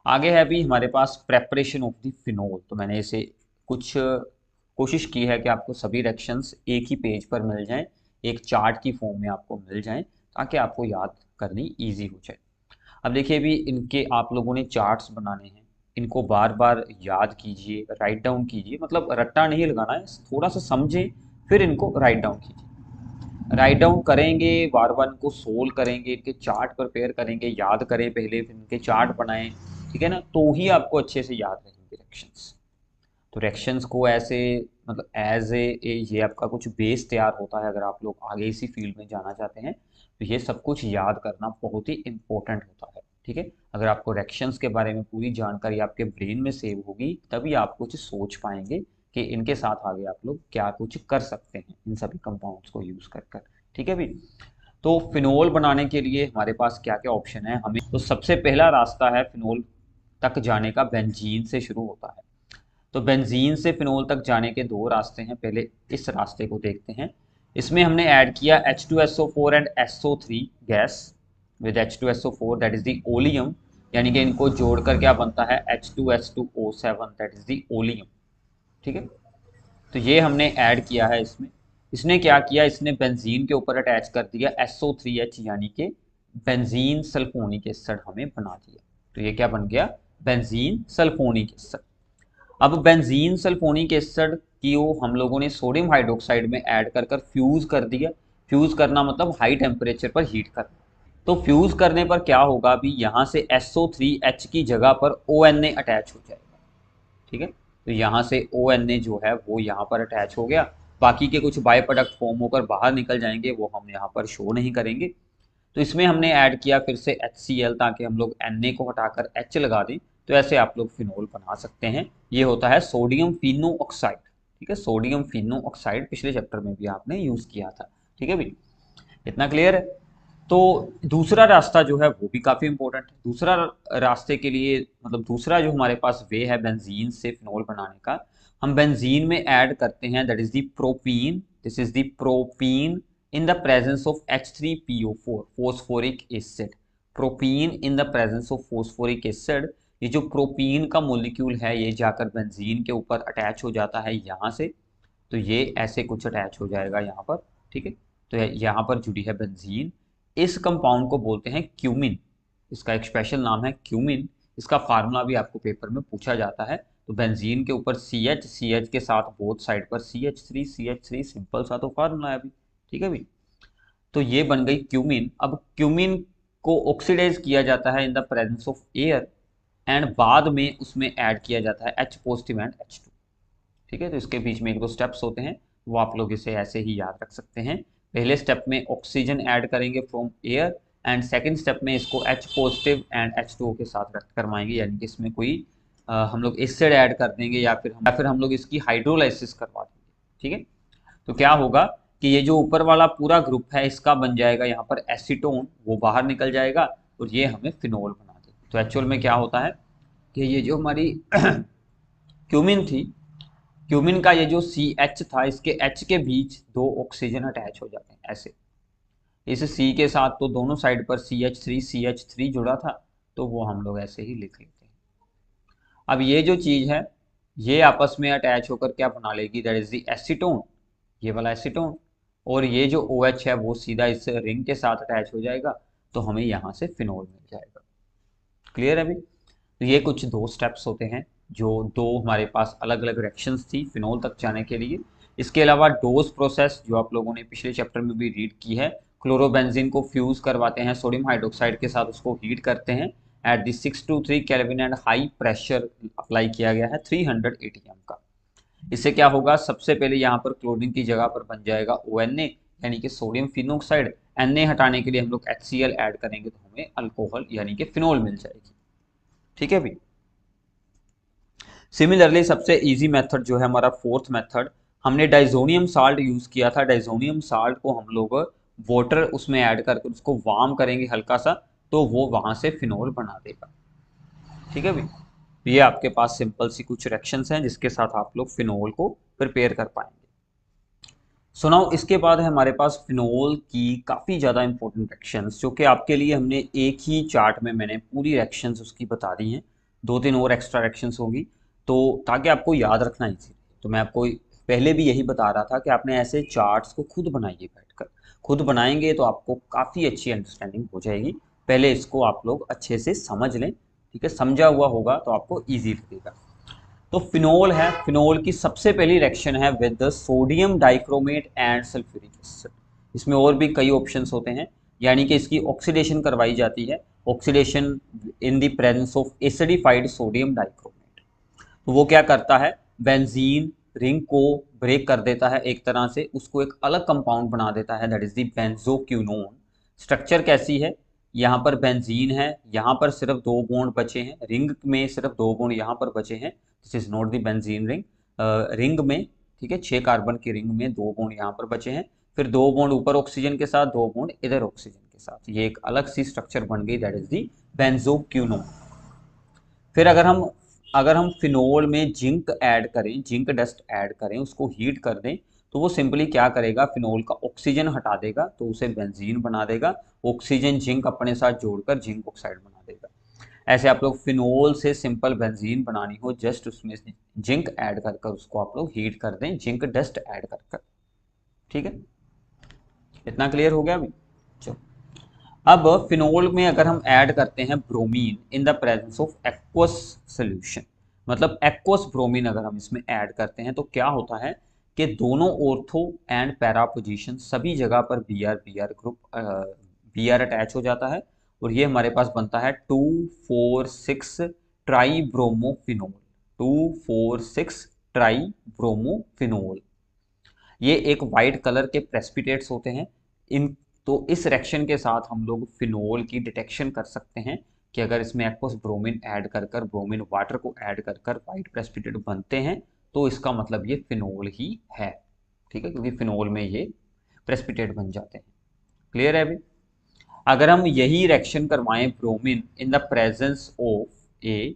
आगे है भी हमारे पास प्रेपरेशन ऑफ द फिनोल। तो मैंने इसे कुछ कोशिश की है कि आपको सभी रिएक्शंस एक ही पेज पर मिल जाएं, एक चार्ट की फॉर्म में आपको मिल जाएं, ताकि आपको याद करनी इजी हो जाए। अब देखिए भी इनके आप लोगों ने चार्ट्स बनाने हैं, इनको बार बार याद कीजिए, राइट डाउन कीजिए, मतलब रट्टा नहीं लगाना है, थोड़ा सा समझें फिर इनको राइट डाउन कीजिए। राइट डाउन करेंगे, बार बार इनको सोल्व करेंगे, इनके चार्ट प्रिपेयर करेंगे, याद करें पहले, फिर इनके चार्ट बनाएं, ठीक है ना, तो ही आपको अच्छे से याद रहेंगे रिएक्शंस। तो रिएक्शंस को ऐसे मतलब एज ए ये आपका कुछ बेस तैयार होता है। अगर आप लोग आगे इसी फील्ड में जाना चाहते हैं तो ये सब कुछ याद करना बहुत ही इंपॉर्टेंट होता है, ठीक है। अगर आपको रिएक्शंस के बारे में पूरी जानकारी आपके ब्रेन में सेव होगी तभी आप कुछ सोच पाएंगे कि इनके साथ आगे आप लोग क्या कुछ कर सकते हैं इन सभी कंपाउंड्स को यूज कर कर, ठीक है भी। तो फिनोल बनाने के लिए हमारे पास क्या क्या ऑप्शन है हमें, तो सबसे पहला रास्ता है फिनोल तक जाने का, बेंजीन से शुरू होता है। तो बेंजीन से फिनोल तक जाने के दो रास्ते हैं, पहले इस रास्ते को देखते हैं। इसमें हमने ऐड किया H2SO4 and SO3 gas with H2SO4 that is the oleum, यानी कि इनको जोड़कर क्या बनता है H2S2O7 that is the oleum, ठीक है। तो ये हमने ऐड किया है इसमें। इसने क्या किया, इसने बेंजीन के ऊपर अटैच कर दिया SO3H, यानी कि बेंजीन सल्फोनिक एसिड हमें बना दिया। तो ये क्या बन गया, बेंजीन सल्फोनिक एसिड। अब बेंजीन सल्फोनिक एसिड की वो हम लोगों ने सोडियम हाइड्रोक्साइड में ऐड कर कर फ्यूज कर दिया। फ्यूज करना मतलब हाई टेम्परेचर पर हीट करना। तो फ्यूज करने पर क्या होगा, अभी यहाँ से SO3H की जगह पर ONA अटैच हो जाएगा, ठीक है। तो यहाँ से ONA जो है वो यहाँ पर अटैच हो गया। बाकी के कुछ बाय प्रोडक्ट फॉर्म होकर बाहर निकल जाएंगे, वो हम यहाँ पर शो नहीं करेंगे। तो इसमें हमने ऐड किया फिर से HCl, ताकि हम लोग Na को हटाकर H लगा दें। तो ऐसे आप लोग फिनोल बना सकते हैं। ये होता है सोडियम फिनो ऑक्साइड, ठीक है। सोडियम फिनो ऑक्साइड पिछले चैप्टर में भी आपने यूज किया था, ठीक है भाई, इतना क्लियर है। तो दूसरा रास्ता जो है वो भी काफी इंपॉर्टेंट है। दूसरा रास्ते के लिए मतलब दूसरा जो हमारे पास वे है बेंजीन से फिनोल बनाने का, हम बेंजीन में ऐड करते हैं that is the propene. This is the propene in the presence of H3PO4 phosphoric acid. Propene in the presence of phosphoric acid. ये जो प्रोपीन का मोलिक्यूल है ये जाकर बेंजीन के ऊपर अटैच हो जाता है यहाँ से। तो ये ऐसे कुछ अटैच हो जाएगा यहाँ पर, ठीक है। तो यहाँ पर जुड़ी है बेंजीन। इस कंपाउंड को बोलते हैं क्यूमिन। इसका एक स्पेशल नाम है क्यूमिन। इसका फार्मूला भी आपको पेपर में पूछा जाता है। तो बेंजीन के ऊपर CH के साथ बोथ साइड पर CH3 सिंपल सा तो फार्मूला है अभी, ठीक है भाई। तो ये बन गई क्यूमिन। अब क्यूमिन को ऑक्सीडाइज किया जाता है in the presence of air, and बाद में उसमें ऐड किया जाता है H पॉजिटिव एंड H2, ठीक है। तो इसके बीच में एक दो स्टेप्स होते हैं, वो आप लोग इसे ऐसे ही याद रख सकते हैं। पहले स्टेप में ऑक्सीजन ऐड करेंगे from air, and second step में इसको H पॉजिटिव एंड H2O के साथ रक्त करवाएंगे, यानी कि इसमें कोई हम लोग एसिड ऐड कर देंगे या फिर हम लोग इसकी हाइड्रोलाइसिस करवा देंगे, ठीक है। तो क्या होगा कि ये जो ऊपर वाला पूरा ग्रुप है इसका बन जाएगा यहाँ पर एसीटोन, वो बाहर निकल जाएगा और ये हमें फिनोल बना देगा। तो एक्चुअल में क्या होता है कि ये जो हमारी क्यूमिन थी, क्यूमिन का ये जो CH था, इसके H के बीच दो ऑक्सीजन अटैच हो जाते हैं ऐसे। इस C के साथ तो दोनों साइड पर CH3 जुड़ा था, तो वो हम लोग ऐसे ही लिख लेते हैं। अब ये जो चीज है ये आपस में अटैच होकर क्या बना लेगी, दैट इज द एसीटोन, ये वाला एसीटोन। और ये जो OH है वो सीधा इस रिंग के साथ अटैच हो जाएगा, तो हमें यहाँ से फिनोल मिल जाएगा। क्लियर है अभी। तो ये कुछ दो स्टेप्स होते हैं, जो दो हमारे पास अलग अलग रिएक्शंस थी फिनोल तक जाने के लिए। इसके अलावा डोज प्रोसेस जो आप लोगों ने पिछले चैप्टर में भी रीड की है, क्लोरोबेंजीन को फ्यूज करवाते हैं सोडियम हाइड्रोक्साइड के साथ, उसको हीट करते हैं at the 623 kelvin and high pressure apply किया गया है 300 ATM का। इससे क्या होगा, सबसे पहले यहाँ पर क्लोरीन की जगह पर बन जाएगा ONA, यानी कि सोडियम फिनोक्साइड। Na हटाने के लिए हम लोग HCl ऐड करेंगे तो हमें अल्कोहल यानी कि फिनोल मिल जाएगी, ठीक है भाई। सिमिलरली सबसे इजी मेथड जो है हमारा फोर्थ मेथड, हमने डाइजोनियम साल्ट यूज किया था। डाइजोनियम साल्ट को हम लोग वाटर उसमें ऐड करके उसको वार्म करेंगे हल्का सा, तो वो वहां से फिनोल बना देगा, ठीक है भाई। तो ये आपके पास सिंपल सी कुछ रिएक्शंस हैं जिसके साथ आप लोग फिनोल को प्रिपेयर कर पाएंगे। सो नाउ इसके बाद है हमारे पास फिनोल की काफ़ी ज़्यादा इंपॉर्टेंट रिएक्शंस, जो कि आपके लिए हमने एक ही चार्ट में मैंने पूरी रिएक्शंस उसकी बता दी हैं। 2-3 और एक्स्ट्रा रिएक्शंस होगी, तो ताकि आपको याद रखना इजी। तो मैं आपको पहले भी यही बता रहा था कि आपने ऐसे चार्ट्स को खुद बनाइए, बैठकर खुद बनाएंगे तो आपको काफ़ी अच्छी अंडरस्टैंडिंग हो जाएगी। पहले इसको आप लोग अच्छे से समझ लें, ठीक है, समझा हुआ होगा तो आपको ईजी लगेगा। तो फिनोल है, फिनोल की सबसे पहली रिएक्शन है with sodium dichromate and sulphuric acid. इसमें और भी कई ऑप्शंस होते हैं, यानी कि इसकी ऑक्सीडेशन करवाई जाती है, oxidation in the presence of acidified sodium dichromate. तो वो क्या करता है, बेंजीन रिंग को ब्रेक कर देता है एक तरह से, उसको एक अलग कंपाउंड बना देता है, that is the benzoquinone. Structure कैसी है, यहाँ पर बेंजीन है, यहाँ पर सिर्फ 2 बॉन्ड बचे हैं, रिंग में सिर्फ 2 बॉन्ड यहाँ पर बचे हैं, this is not the benzene ring. Ring में, ठीक है, 6 कार्बन की रिंग में 2 बॉन्ड यहाँ पर बचे हैं, फिर 2 बॉन्ड ऊपर ऑक्सीजन के साथ, 2 बॉन्ड इधर ऑक्सीजन के साथ, ये एक अलग सी स्ट्रक्चर बन गई, दैट इज दी बेंजोक्विनोन। फिर अगर हम फिनोल में जिंक ऐड करें, जिंक डस्ट ऐड करें, उसको हीट कर दें, तो वो सिंपली क्या करेगा, फिनोल का ऑक्सीजन हटा देगा, तो उसे बेंजीन बना देगा, ऑक्सीजन जिंक अपने साथ जोड़कर जिंक ऑक्साइड बना देगा। ऐसे आप लोग फिनोल से सिंपल बेंजीन बनानी हो, जस्ट उसमें जिंक ऐड कर कर उसको आप लोग हीट कर दें, जिंक डस्ट ऐड कर कर, ठीक है, इतना क्लियर हो गया अभी। चलो, अब फिनोल में अगर हम ऐड करते हैं bromine in the presence of aqueous solution, मतलब एक्वस ब्रोमीन अगर हम इसमें ऐड करते हैं, तो क्या होता है कि दोनों ऑर्थो एंड पैरा पोजीशन सभी जगह पर B R group B R attach हो जाता है, और ये हमारे पास बनता है 2,4,6 ट्राई ब्रोमोफिनोल। 2,4,6 ट्राई ब्रोमोफिनोल, ये एक वाइट कलर के प्रेसिपिटेट्स होते हैं। इन तो इस रिएक्शन के साथ हम लोग फिनोल की डिटेक्शन कर सकते हैं कि अगर इसमें एक्वस ब्रोमीन ऐड कर कर, ब्रोमीन वाटर को ऐड कर कर वाइट प्रेसिपिटेट बनते हैं, तो इसका मतलब ये फिनोल ही है, ठीक है, क्योंकि फिनोल में ये प्रेसिपिटेट बन जाते हैं। क्लियर है अभी। अगर हम यही रिएक्शन करवाएं bromine in the presence of A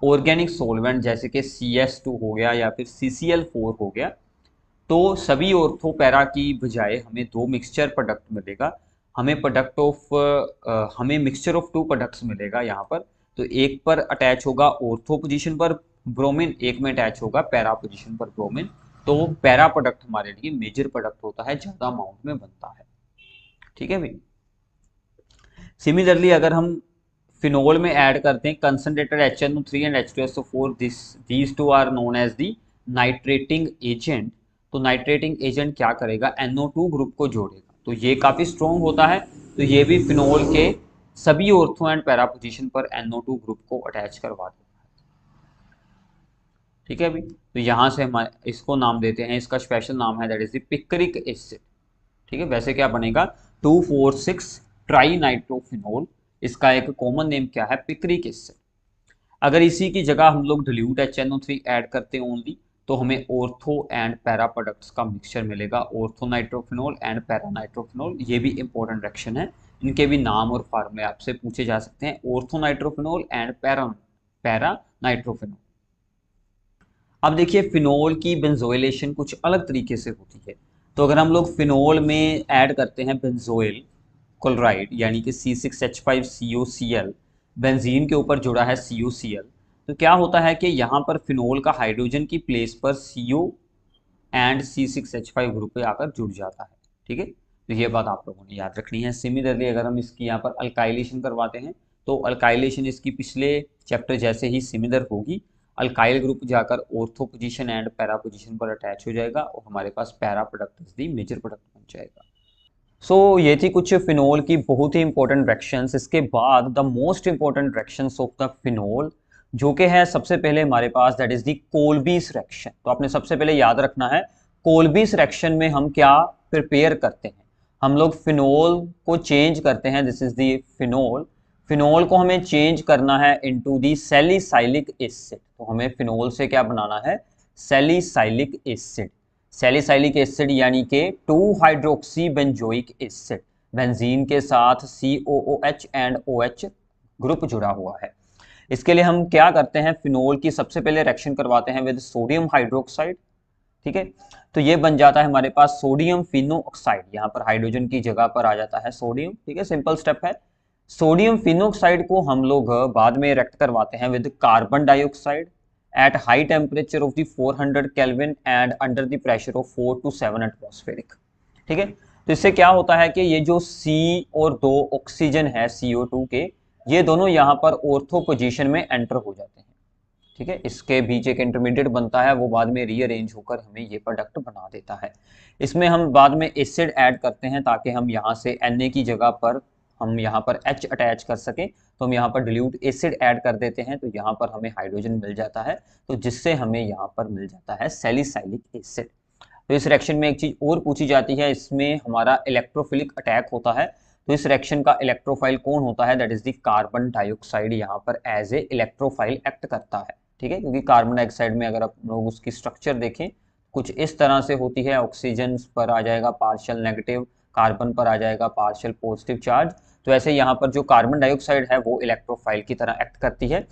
organic solvent, जैसे कि CS2 हो गया या फिर CCl4 हो गया, तो सभी ऑर्थो पैरा की बजाय हमें 2 मिक्सचर प्रोडक्ट मिलेगा, हमें प्रोडक्ट ऑफ हमें मिक्सचर ऑफ 2 प्रोडक्ट्स मिलेगा यहाँ पर। तो एक पर अटैच होगा ऑर्थो पोजीशन पर ब्रोमीन, एक में अटैच होगा पैरा पोजीशन पर ब्रोमीन। तो पैरा प्रोडक्ट हमारे लिए मेजर प्रोडक्ट होता है, ज़्यादा अमाउंट में बनता है, ठीक है भाई। सिमिलरली अगर हम फिनोल में ऐड करते हैं concentrated HNO3 and H2SO4, these two are known as the nitrating agent. तो नाइट्रेटिंग एजेंट क्या करेगा, NO2 ग्रुप को जोड़ेगा, तो ये काफ़ी स्ट्रॉन्ग होता है, तो ये भी फिनोल के सभी ऑर्थो एंड पैरा पोजीशन पर NO2 ग्रुप को अटैच करवा देता है, ठीक है अभी। तो यहाँ से हम इसको नाम देते हैं, इसका स्पेशल नाम है that is the picric acid, ठीक है। वैसे क्या बनेगा, 2,4,6 ट्राई नाइट्रोफिनोल, इसका एक कॉमन नेम क्या है, पिक्रिक एसिड। अगर इसी की जगह हम लोग डिल्यूट HNO3 ऐड करते हैं ओनली, तो हमें ऑर्थो एंड पैरा प्रोडक्ट्स का मिक्सचर मिलेगा, ortho nitrophenol and para nitrophenol. ये भी इंपॉर्टेंट रिएक्शन है, इनके भी नाम और फार्मूले आपसे पूछे जा सकते हैं, ortho nitrophenol and para nitrophenol. अब देखिए फिनोल की बेंजोइलेशन कुछ अलग तरीके से होती है। तो अगर हम लोग फिनोल में ऐड करते हैं बेंजोइल क्लोराइड, यानी कि C6H5COCl, बेंजीन के ऊपर जुड़ा है COCl, तो क्या होता है कि यहाँ पर फिनोल का हाइड्रोजन की प्लेस पर CO एंड C6H5 ग्रुप पे आकर जुड़ जाता है, ठीक है। तो ये बात आप लोगों ने याद रखनी है। सिमिलरली अगर हम इसकी यहाँ पर अल्काइलेशन करवाते हैं, तो अल्काइलेशन इसकी पिछले चैप्टर जैसे ही सिमिलर होगी, अल्काइल ग्रुप जाकर ortho position and para position पर अटैच हो जाएगा, और हमारे पास para product the major product बन जाएगा। सो ये थी कुछ फिनोल की बहुत ही इंपॉर्टेंट रिएक्शंस। इसके बाद the most important reactions of the phenol, जो कि है सबसे पहले हमारे पास दैट इज द कोल्बीस रिएक्शन। तो आपने सबसे पहले याद रखना है, कोल्बीस रिएक्शन में हम क्या प्रिपेयर करते हैं, हम लोग फिनोल को चेंज करते हैं, this is the phenol. Phenol को हमें चेंज करना है इनटू दी सैलिसाइलिक एसिड। तो हमें फिनोल से क्या बनाना है, सैलिसाइलिक एसिड। सैलिसाइलिक एसिड यानी कि 2 हाइड्रोक्सी बेंजोइक एसिड, बेंजीन के साथ COOH एंड OH ग्रुप जुड़ा हुआ है। इसके लिए हम क्या करते हैं, फिनोल की सबसे पहले रिएक्शन करवाते हैं विद सोडियम हाइड्रोक्साइड, ठीक है। तो ये बन जाता है हमारे पास सोडियम फिनो ऑक्साइड, यहाँ पर हाइड्रोजन की जगह पर आ जाता है सोडियम, ठीक है, सिंपल स्टेप है। सोडियम फिनोक्साइड को हम लोग बाद में रिएक्ट करवाते हैं with carbon dioxide at high temperature of the 400 kelvin and under the pressure of 4 to 7 atmospheric. ठीक है, तो इससे क्या होता है कि ये जो C और 2 ऑक्सीजन है CO2 के, ये दोनों यहाँ पर ऑर्थो पोजीशन में एंटर हो जाते हैं। ठीक है, इसके बीच एक इंटरमीडिएट बनता है, वो बाद में रीअरेंज होकर हमें ये प्रोडक्ट बना देता है। इसमें हम बाद में एसिड ऐड करते हैं ताकि हम यहाँ से Na की जगह पर हम यहाँ पर H अटैच कर सकें, तो हम यहाँ पर डिल्यूट एसिड ऐड कर देते हैं, तो यहाँ पर हमें हाइड्रोजन मिल जाता है, तो जिससे हमें यहाँ पर मिल जाता है सैलिसाइलिक एसिड। तो इस रिएक्शन में एक चीज और पूछी जाती है, इसमें हमारा इलेक्ट्रोफिलिक अटैक होता है, तो इस रिएक्शन का इलेक्ट्रोफाइल कौन होता है? That is the carbon dioxide यहाँ पर एज ए इलेक्ट्रोफाइल एक्ट करता है। ठीक है, क्योंकि कार्बन डाइऑक्साइड में अगर आप लोग उसकी स्ट्रक्चर देखें कुछ इस तरह से होती है, ऑक्सीजन पर आ जाएगा पार्शियल नेगेटिव, कार्बन पर आ जाएगा पार्शियल पॉजिटिव चार्ज, तो ऐसे यहाँ पर जो कार्बन डाइऑक्साइड है वो इलेक्ट्रोफाइल की तरह एक्ट करती है।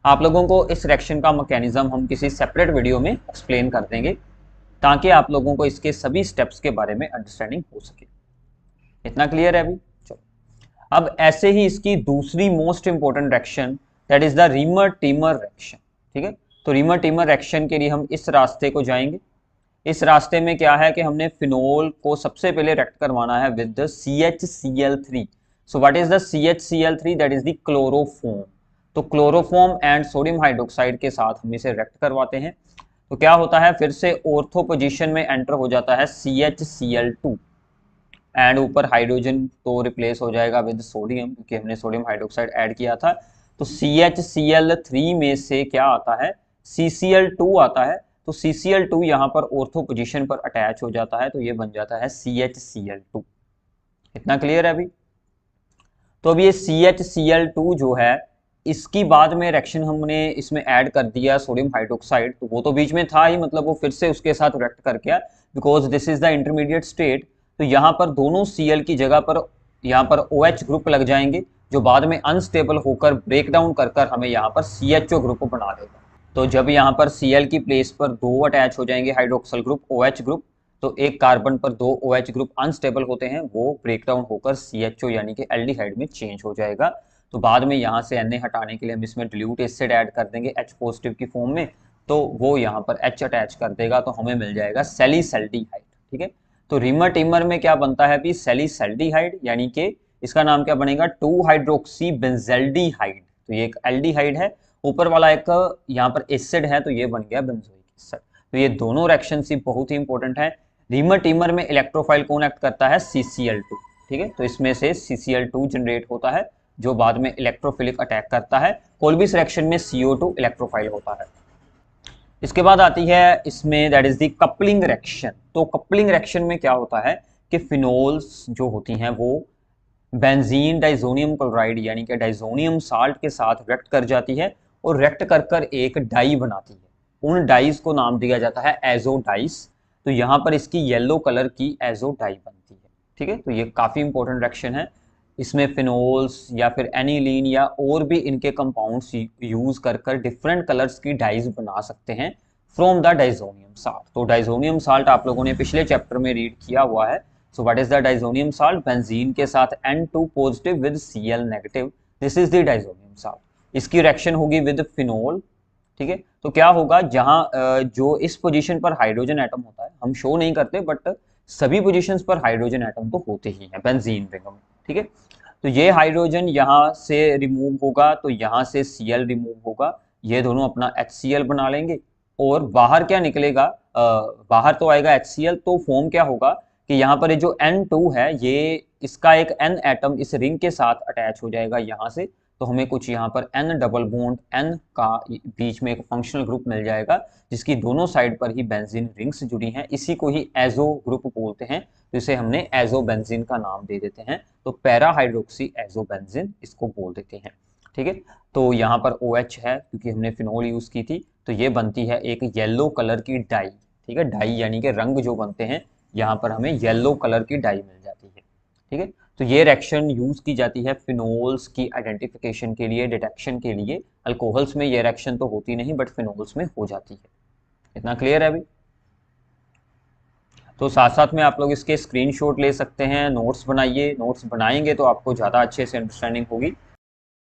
आप लोगों को इस रिएक्शन का मैकेनिज्म हम किसी सेपरेट वीडियो में एक्सप्लेन कर देंगे ताकि आप लोगों को इसके सभी स्टेप्स के बारे में अंडरस्टैंडिंग हो सके। इतना क्लियर है अभी? चलो, अब ऐसे ही इसकी दूसरी most important reaction that is the reamer teamer reaction. ठीक है, तो रीमर टीमर रिएक्शन के लिए हम इस रास्ते को जाएंगे। इस रास्ते में क्या है कि हमने फिनोल को सबसे पहले रिएक्ट करवाना है with the CHCl3। So what is the CHCl3? That is the chloroform. तो क्लोरोफॉर्म एंड सोडियम हाइड्रोक्साइड के साथ हम इसे रिएक्ट करवाते हैं, तो क्या होता है, फिर से ऑर्थो पोजीशन में एंटर हो जाता है CHCl2 एंड ऊपर हाइड्रोजन तो रिप्लेस हो जाएगा विद सोडियम, क्योंकि हमने सोडियम हाइड्रोक्साइड ऐड किया था। तो CHCl3 में से क्या आता है? CCl2 आता है, तो CCl2 यहाँ पर ऑर्थो पोजीशन पर अटैच हो जाता है, तो ये बन जाता है CHCl2। इतना क्लियर है अभी? तो अब ये CHCl2 जो है, इसकी बाद में रिएक्शन हमने इसमें ऐड कर दिया सोडियम हाइड्रोक्साइड, तो वो तो बीच में था ही, मतलब वो फिर से उसके साथ रिएक्ट कर गया because this is the intermediate state. तो यहाँ पर दोनों Cl की जगह पर यहाँ पर OH ग्रुप लग जाएंगे, जो बाद में अनस्टेबल होकर ब्रेक डाउन कर कर हमें यहाँ पर CHO ग्रुप बना देगा। तो जब यहाँ पर Cl की प्लेस पर 2 अटैच हो जाएंगे हाइड्रोक्सल ग्रुप OH ग्रुप, तो एक कार्बन पर 2 OH ग्रुप अनस्टेबल होते हैं, वो ब्रेक डाउन होकर CHO यानी कि एल्डिहाइड में चेंज हो जाएगा। तो बाद में यहाँ से Na हटाने के लिए हम इसमें डिल्यूट एसिड ऐड कर देंगे H पॉजिटिव की फॉर्म में, तो वो यहाँ पर H अटैच कर देगा, तो हमें मिल जाएगा सैलिसल्डिहाइड। ठीक है, तो रीमर टीमर में क्या बनता है भी? सैलिसल्डिहाइड, यानी कि इसका नाम क्या बनेगा? 2 हाइड्रोक्सी बेंजल्डिहाइड। तो ये एक एल्डिहाइड है, ऊपर वाला एक यहाँ पर एसिड है, तो ये बन गया बेंजोइक एसिड। तो ये दोनों रिएक्शन ही बहुत ही इंपॉर्टेंट है। रीमर टीमर में इलेक्ट्रोफाइल कौन एक्ट करता है? CCl2। ठीक है, तो इसमें से CCl2 जनरेट होता है जो बाद में इलेक्ट्रोफिलिक अटैक करता है। कोल्बिस रिएक्शन में CO2 इलेक्ट्रोफाइल होता है। इसके बाद आती है इसमें that is the coupling reaction. तो कपलिंग रिएक्शन में क्या होता है कि फिनोल्स जो होती हैं वो बेंजीन डाइजोनियम क्लोराइड यानी कि डाइजोनियम साल्ट के साथ रिएक्ट कर जाती है और रिएक्ट कर कर एक डाई बनाती है। उन डाइज को नाम दिया जाता है एजो डाइस। तो यहाँ पर इसकी येलो कलर की एजो डाई बनती है। ठीक है, तो ये काफ़ी इंपॉर्टेंट रिएक्शन है। इसमें फिनोल्स या फिर एनिलीन या और भी इनके कंपाउंड्स यूज कर कर डिफरेंट कलर्स की डाइज बना सकते हैं फ्रॉम द डाइजोनियम साल्ट। तो डाइजोनियम साल्ट आप लोगों ने पिछले चैप्टर में रीड किया हुआ है। So what is the diazonium salt? Benzene के साथ N2 positive with Cl negative, this is the diazonium salt. इसकी रिएक्शन होगी विद फिनोल। ठीक है, तो क्या होगा, जहां जो इस पोजीशन पर हाइड्रोजन एटम होता है, हम शो नहीं करते बट सभी पोजीशंस पर हाइड्रोजन एटम तो होते ही हैं बेंजीन रिंग में। ठीक है, तो ये हाइड्रोजन यहाँ से रिमूव होगा, तो यहाँ से Cl रिमूव होगा, ये दोनों अपना HCl बना लेंगे और बाहर क्या निकलेगा? बाहर तो आएगा HCl, तो फॉर्म क्या होगा कि यहाँ पर ये जो N2 है, ये इसका एक N एटम इस रिंग के साथ अटैच हो जाएगा यहाँ से, तो हमें कुछ यहाँ पर N डबल बॉन्ड N का बीच में एक फंक्शनल ग्रुप मिल जाएगा जिसकी दोनों साइड पर ही बेंजीन रिंग्स जुड़ी हैं। इसी को ही एजो ग्रुप बोलते हैं, तो इसे हमने एजो बेंजीन का नाम दे देते हैं। तो पैरा हाइड्रोक्सी एजो बेंजीन इसको बोल देते हैं। ठीक है, तो यहाँ पर OH है क्योंकि हमने फिनोल यूज की थी, तो ये बनती है एक येलो कलर की डाई। ठीक है, डाई यानी कि रंग जो बनते हैं, यहाँ पर हमें येलो कलर की डाई मिल जाती है। ठीक है, तो ये रिएक्शन यूज की जाती है फिनोल्स की आइडेंटिफिकेशन के लिए, डिटेक्शन के लिए। अल्कोहल्स में ये रिएक्शन तो होती नहीं बट फिनोल्स में हो जाती है। इतना क्लियर है अभी? तो साथ साथ में आप लोग इसके स्क्रीनशॉट ले सकते हैं, नोट्स बनाइए, नोट्स बनाएंगे तो आपको ज़्यादा अच्छे से अंडरस्टैंडिंग होगी।